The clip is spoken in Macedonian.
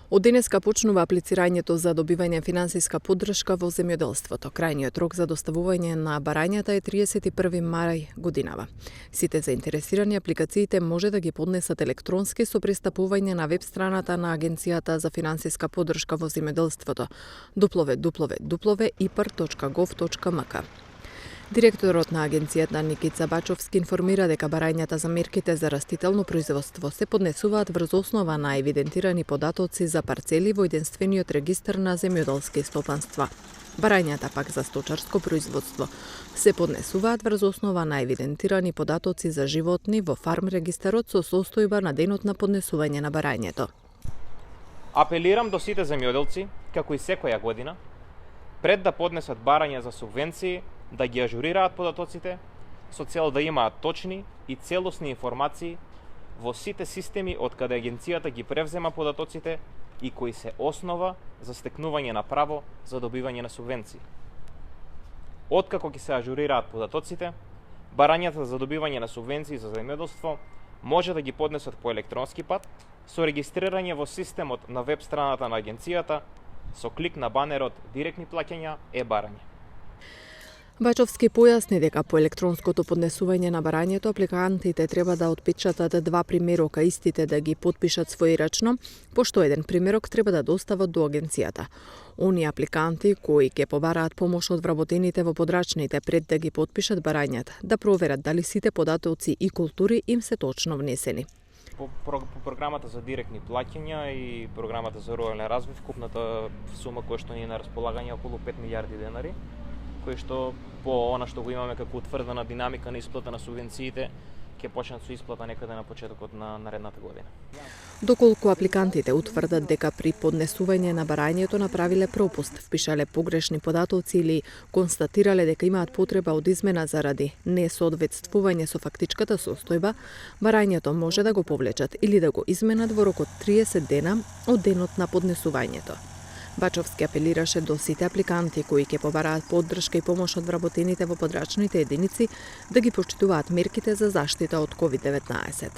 Од денеска почнува аплицирањето за добивање финансиска поддршка во земјоделството. Крајниот рок за доставување на барањата е 31 мај годинава. Сите заинтересирани апликациите може да ги поднесат електронски со пристапување на веб страната на Агенцијата за финансиска поддршка во земјоделството www.ipar.gov.mk. Директорот на агенцијата Никица Бачовски информира дека барањата за мерките за растително производство се поднесуваат врз основа на евидентирани податоци за парцели во единствениот регистар на земјоделски стопанства. Барањата пак за сточарско производство се поднесуваат врз основа на евидентирани податоци за животни во фарм регистарот со состојба на денот на поднесување на барањето. Апелирам до сите земјоделци, како и секоја година, пред да поднесат барања за субвенции, да ги ажурираат податоците со цел да имаат точни и целосни информации во сите системи од каде агенцијата ги превзема податоците и кои се основа за стекнување на право за добивање на субвенции. Откако ќе се ажурираат податоците, барањата за добивање на субвенции за земјоделство може да ги поднесат по електронски пат со регистрирање во системот на веб страната на агенцијата со клик на банерот Директни плаќања е-барање. Бачовски појасни дека по електронското поднесување на барањето апликантите треба да отпечатат 2 примерока, истите да ги потпишат својрачно, пошто еден примерок треба да достават до агенцијата. Оние апликанти кои ќе побараат помош од вработените во подрачните пред да ги потпишат барањата, да проверат дали сите податоци и култури им се точно внесени. По програмата за директни плаќања и програмата за рурален развој, вкупната сума која што ни е на располагање околу 5 милиарди денари, кои што по она што го имаме како утврдена динамика на исплата на субвенциите, ќе почнат со исплата некаде на почетокот на наредната година. Доколку апликантите утврдат дека при поднесување на барањето направиле пропуст, впишале погрешни податоци или констатирале дека имаат потреба од измена заради несоодветствување со фактичката состојба, барањето може да го повлечат или да го изменат во рок од 30 дена од денот на поднесувањето. Бачовски апелираше до сите апликанти кои ќе побараат поддршка и помош од вработените во подрачните единици да ги почитуваат мерките за заштита од COVID-19.